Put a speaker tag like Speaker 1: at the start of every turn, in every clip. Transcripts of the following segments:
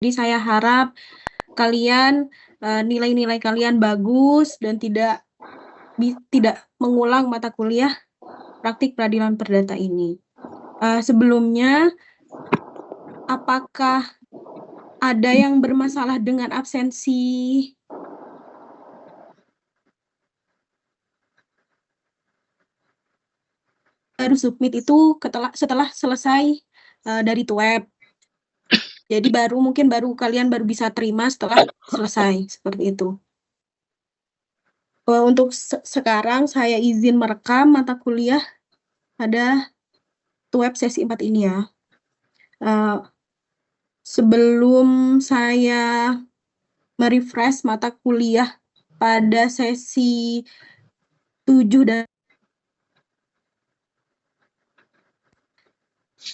Speaker 1: Jadi saya harap kalian nilai-nilai kalian bagus dan tidak mengulang mata kuliah praktik peradilan perdata ini. Sebelumnya, apakah ada yang bermasalah dengan absensi? Baru submit itu setelah selesai dari web. Jadi mungkin kalian baru bisa terima setelah selesai, seperti itu. Untuk sekarang saya izin merekam mata kuliah pada web sesi 4 ini ya. Sebelum saya merefresh mata kuliah pada sesi 7 dan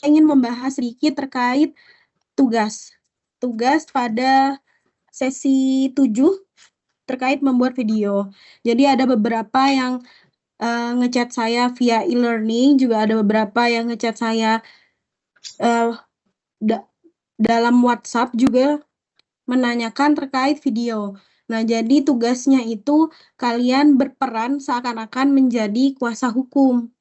Speaker 1: ingin membahas sedikit terkait tugas pada sesi 7 terkait membuat video. Jadi ada beberapa yang ngechat saya via e-learning, juga ada beberapa yang ngechat saya dalam WhatsApp juga menanyakan terkait video. Nah, jadi tugasnya itu kalian berperan seakan-akan menjadi kuasa hukum.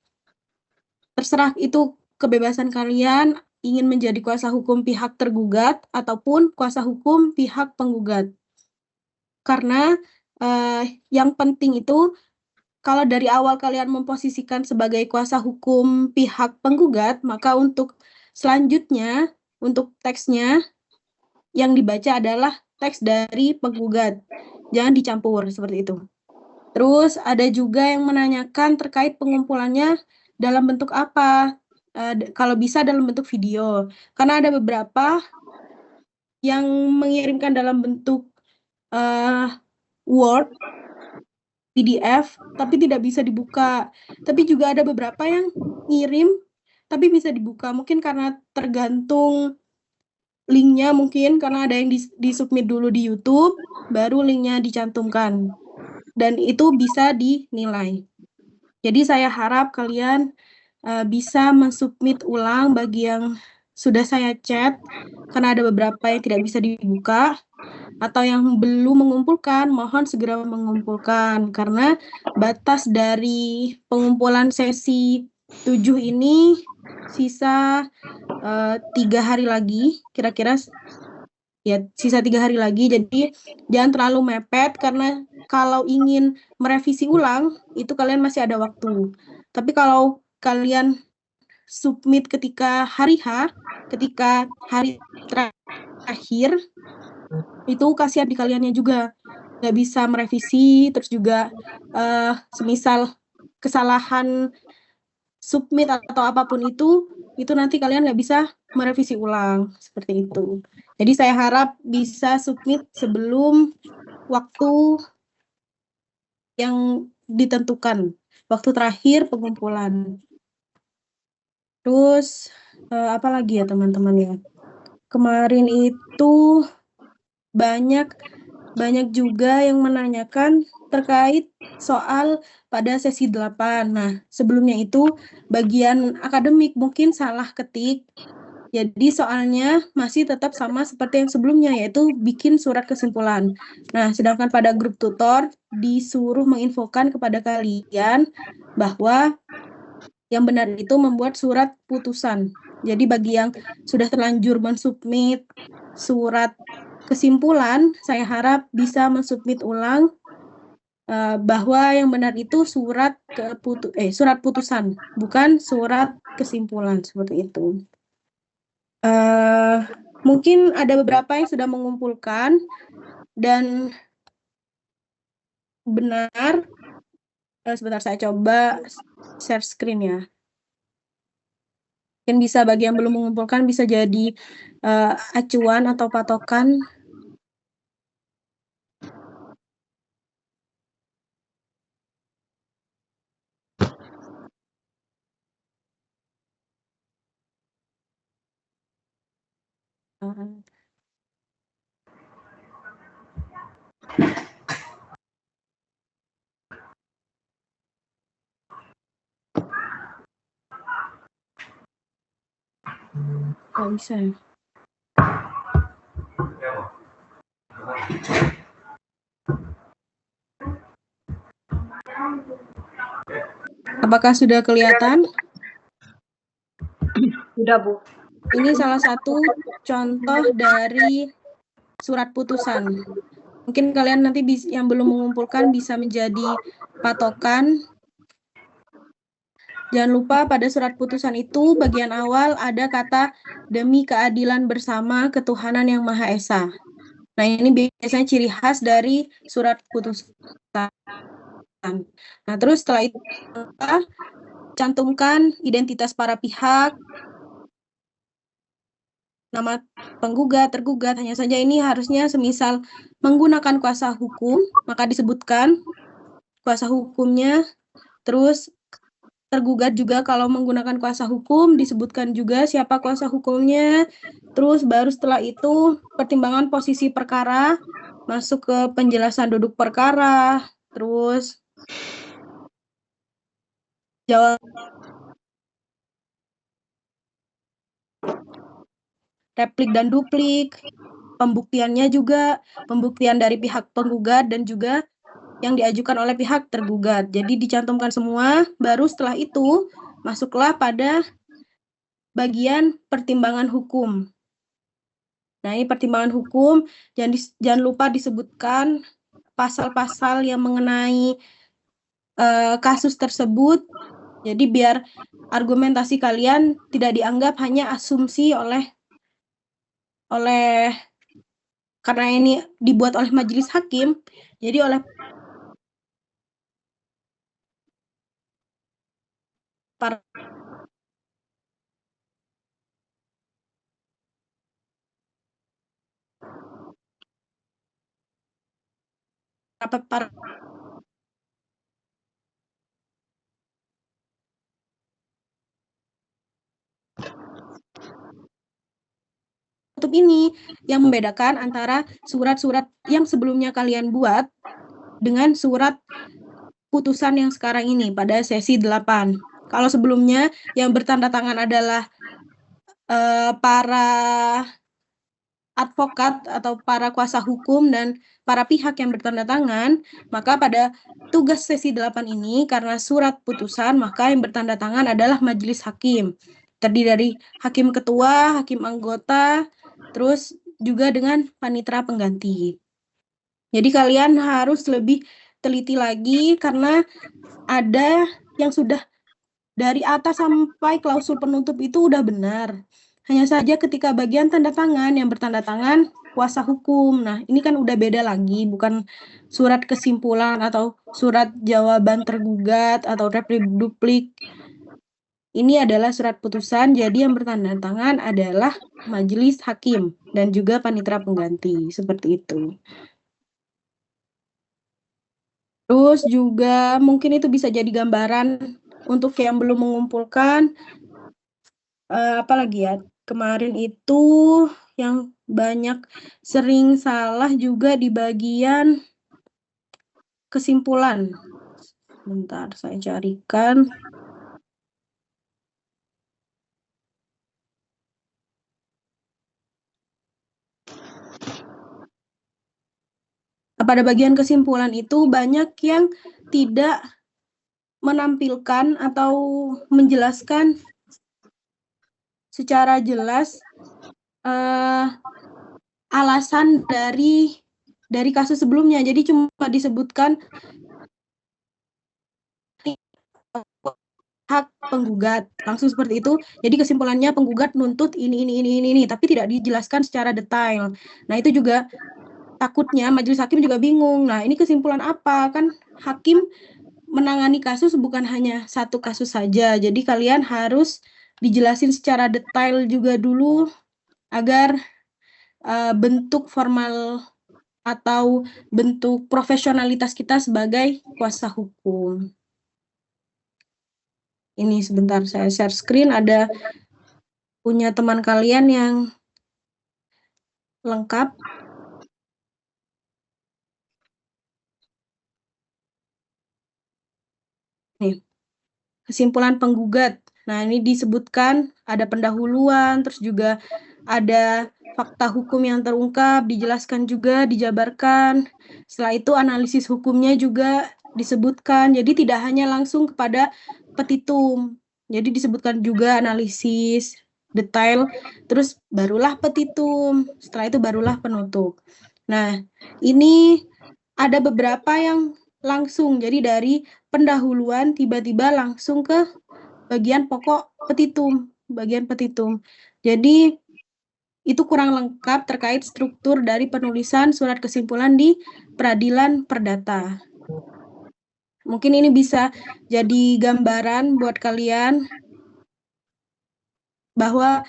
Speaker 1: Terserah, itu kebebasan kalian ingin menjadi kuasa hukum pihak tergugat ataupun kuasa hukum pihak penggugat. Karena yang penting itu kalau dari awal kalian memposisikan sebagai kuasa hukum pihak penggugat, maka untuk selanjutnya, untuk teksnya yang dibaca adalah teks dari penggugat. Jangan dicampur, seperti itu. Terus ada juga yang menanyakan terkait pengumpulannya dalam bentuk apa. Kalau bisa dalam bentuk video. Karena ada beberapa yang mengirimkan dalam bentuk Word, PDF, tapi tidak bisa dibuka. Tapi juga ada beberapa yang ngirim, tapi bisa dibuka. Mungkin karena tergantung linknya, mungkin karena ada yang disubmit dulu di YouTube, baru linknya dicantumkan. Dan itu bisa dinilai. Jadi saya harap kalian bisa mensubmit ulang bagi yang sudah saya chat, karena ada beberapa yang tidak bisa dibuka, atau yang belum mengumpulkan, mohon segera mengumpulkan, karena batas dari pengumpulan sesi 7 ini sisa 3 hari lagi, kira-kira ya sisa 3 hari lagi, jadi jangan terlalu mepet, karena kalau ingin merevisi ulang, itu kalian masih ada waktu. Tapi kalau kalian submit ketika hari H, ketika hari terakhir, itu kasihan di kaliannya juga, nggak bisa merevisi, terus juga semisal kesalahan submit atau apapun itu nanti kalian nggak bisa merevisi ulang, seperti itu. Jadi saya harap bisa submit sebelum waktu yang ditentukan, waktu terakhir pengumpulan. Terus apa lagi ya teman-teman ya? Kemarin itu banyak juga yang menanyakan terkait soal pada sesi 8. Nah, sebelumnya itu bagian akademik mungkin salah ketik. Jadi soalnya masih tetap sama seperti yang sebelumnya, yaitu bikin surat kesimpulan. Nah, sedangkan pada grup tutor disuruh menginfokan kepada kalian bahwa yang benar itu membuat surat putusan. Jadi bagi yang sudah terlanjur mensubmit surat kesimpulan, saya harap bisa mensubmit ulang bahwa yang benar itu surat putusan, bukan surat kesimpulan, seperti itu. Mungkin ada beberapa yang sudah mengumpulkan dan benar. Sebentar, saya coba share screen ya. Mungkin bisa bagi yang belum mengumpulkan bisa jadi acuan atau patokan. Nggak bisa ya. Apakah sudah kelihatan?
Speaker 2: Sudah, Bu.
Speaker 1: Ini salah satu contoh dari surat putusan. Mungkin kalian nanti yang belum mengumpulkan bisa menjadi patokan. Jangan lupa pada surat putusan itu bagian awal ada kata demi keadilan bersama ketuhanan yang Maha Esa. Nah, ini biasanya ciri khas dari surat putusan. Nah, terus setelah itu kita cantumkan identitas para pihak, nama penggugat, tergugat, hanya saja ini harusnya semisal menggunakan kuasa hukum, maka disebutkan kuasa hukumnya, terus tergugat juga kalau menggunakan kuasa hukum, disebutkan juga siapa kuasa hukumnya, terus baru setelah itu pertimbangan posisi perkara, masuk ke penjelasan duduk perkara, terus jawab replik dan duplik, pembuktiannya juga, pembuktian dari pihak penggugat dan juga yang diajukan oleh pihak tergugat. Jadi dicantumkan semua, baru setelah itu masuklah pada bagian pertimbangan hukum. Nah, ini pertimbangan hukum, jangan lupa disebutkan pasal-pasal yang mengenai kasus tersebut. Jadi biar argumentasi kalian tidak dianggap hanya asumsi karena ini dibuat oleh majelis hakim, jadi oleh para ini yang membedakan antara surat-surat yang sebelumnya kalian buat dengan surat putusan yang sekarang ini pada sesi 8. Kalau sebelumnya yang bertanda tangan adalah para advokat atau para kuasa hukum dan para pihak yang bertanda tangan, maka pada tugas sesi 8 ini karena surat putusan, maka yang bertanda tangan adalah majelis hakim. Terdiri dari hakim ketua, hakim anggota, terus juga dengan panitera pengganti. Jadi kalian harus lebih teliti lagi karena ada yang sudah dari atas sampai klausul penutup itu udah benar. Hanya saja ketika bagian tanda tangan yang bertanda tangan kuasa hukum. Nah, ini kan udah beda lagi, bukan surat kesimpulan atau surat jawaban tergugat atau replik duplik. Ini adalah surat putusan, jadi yang bertanda tangan adalah majelis hakim dan juga panitera pengganti, seperti itu. Terus juga mungkin itu bisa jadi gambaran untuk yang belum mengumpulkan, apalagi ya, kemarin itu yang banyak sering salah juga di bagian kesimpulan. Bentar, saya carikan. Pada bagian kesimpulan itu banyak yang tidak menampilkan atau menjelaskan secara jelas alasan dari kasus sebelumnya. Jadi cuma disebutkan hak penggugat, langsung seperti itu. Jadi kesimpulannya penggugat nuntut ini, tapi tidak dijelaskan secara detail. Nah, itu juga takutnya majelis hakim juga bingung. Nah, ini kesimpulan apa? Kan hakim menangani kasus bukan hanya satu kasus saja. Jadi kalian harus dijelasin secara detail juga dulu agar bentuk formal atau bentuk profesionalitas kita sebagai kuasa hukum. Ini sebentar saya share screen, ada punya teman kalian yang lengkap. Nih, kesimpulan penggugat. Nah, ini disebutkan ada pendahuluan, terus juga ada fakta hukum yang terungkap, dijelaskan juga, dijabarkan. Setelah itu analisis hukumnya juga disebutkan. Jadi tidak hanya langsung kepada petitum. Jadi disebutkan juga analisis detail, terus barulah petitum. Setelah itu barulah penutup. Nah, ini ada beberapa yang langsung. Jadi dari pendahuluan tiba-tiba langsung ke bagian pokok petitum, bagian petitum. Jadi itu kurang lengkap terkait struktur dari penulisan surat kesimpulan di peradilan perdata. Mungkin ini bisa jadi gambaran buat kalian bahwa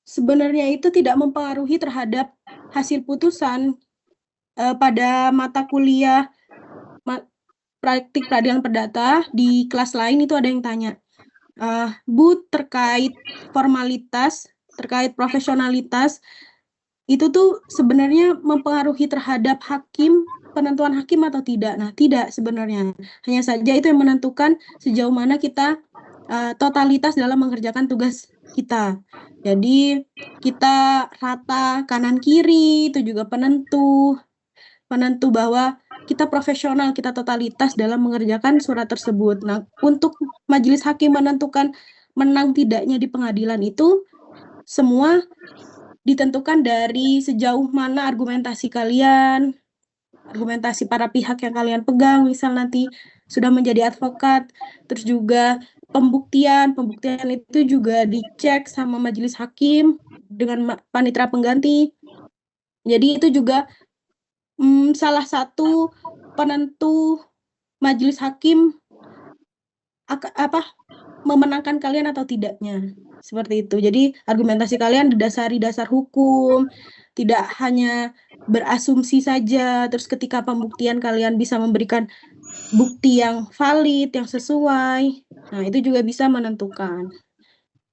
Speaker 1: sebenarnya itu tidak mempengaruhi terhadap hasil putusan pada mata kuliah praktik peradilan perdata. Di kelas lain itu ada yang tanya, Bu, terkait formalitas, terkait profesionalitas, itu tuh sebenarnya mempengaruhi terhadap hakim, penentuan hakim atau tidak? Nah, tidak sebenarnya. Hanya saja itu yang menentukan sejauh mana kita totalitas dalam mengerjakan tugas kita. Jadi kita rata kanan kiri, itu juga penentu bahwa kita profesional, kita totalitas dalam mengerjakan surat tersebut. Nah, untuk majelis hakim menentukan menang tidaknya di pengadilan itu semua ditentukan dari sejauh mana argumentasi kalian, argumentasi para pihak yang kalian pegang, misal nanti sudah menjadi advokat, terus juga pembuktian itu juga dicek sama majelis hakim dengan panitera pengganti. Jadi itu juga salah satu penentu majelis hakim memenangkan kalian atau tidaknya. Seperti itu. Jadi argumentasi kalian didasari dasar hukum, tidak hanya berasumsi saja, terus ketika pembuktian kalian bisa memberikan bukti yang valid, yang sesuai. Nah, itu juga bisa menentukan.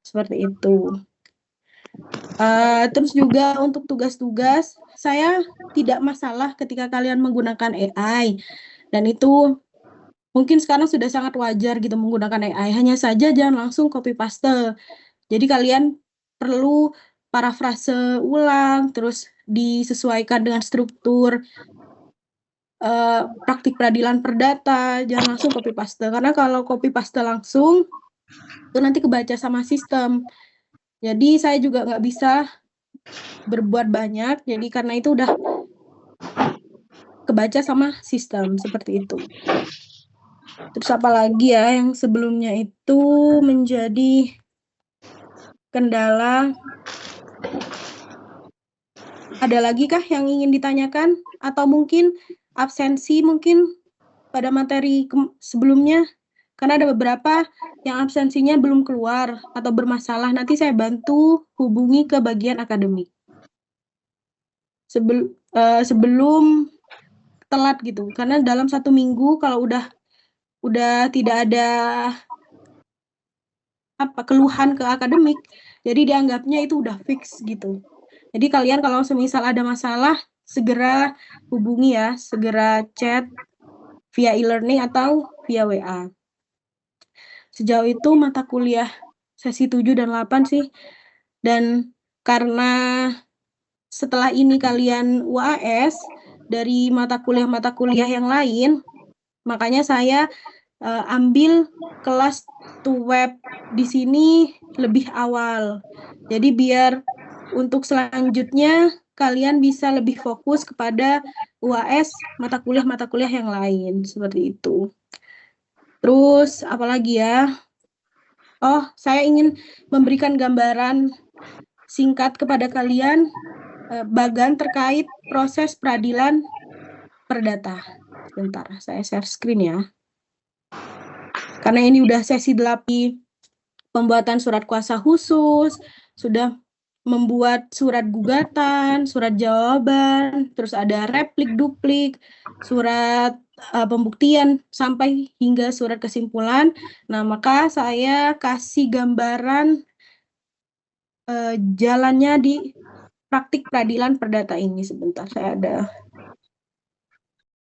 Speaker 1: Seperti itu. Terus juga untuk tugas-tugas, saya tidak masalah ketika kalian menggunakan AI. Dan itu mungkin sekarang sudah sangat wajar gitu menggunakan AI. Hanya saja jangan langsung copy paste. Jadi kalian perlu parafrase ulang, terus disesuaikan dengan struktur praktik peradilan perdata, jangan langsung copy paste. Karena kalau copy paste langsung, itu nanti kebaca sama sistem. Jadi saya juga nggak bisa berbuat banyak, jadi karena itu udah kebaca sama sistem, seperti itu. Terus apa lagi ya yang sebelumnya itu menjadi kendala? Ada lagi kah yang ingin ditanyakan? Atau mungkin absensi mungkin pada materi sebelumnya? Karena ada beberapa yang absensinya belum keluar atau bermasalah. Nanti saya bantu hubungi ke bagian akademik. Sebelum telat gitu. Karena dalam 1 minggu kalau udah tidak ada keluhan ke akademik, jadi dianggapnya itu udah fix gitu. Jadi kalian kalau semisal ada masalah, segera hubungi ya, segera chat via e-learning atau via WA. Sejauh itu mata kuliah sesi 7 dan 8 sih. Dan karena setelah ini kalian UAS dari mata kuliah yang lain, makanya saya ambil kelas web di sini lebih awal. Jadi biar untuk selanjutnya kalian bisa lebih fokus kepada UAS mata kuliah yang lain, seperti itu. Terus apalagi ya? Oh, saya ingin memberikan gambaran singkat kepada kalian bagan terkait proses peradilan perdata. Sebentar, saya share screen ya. Karena ini udah sesi 8 pembuatan surat kuasa khusus, sudah membuat surat gugatan, surat jawaban, terus ada replik duplik, surat pembuktian sampai hingga surat kesimpulan. Nah, maka saya kasih gambaran jalannya di praktik peradilan perdata ini. Sebentar, saya ada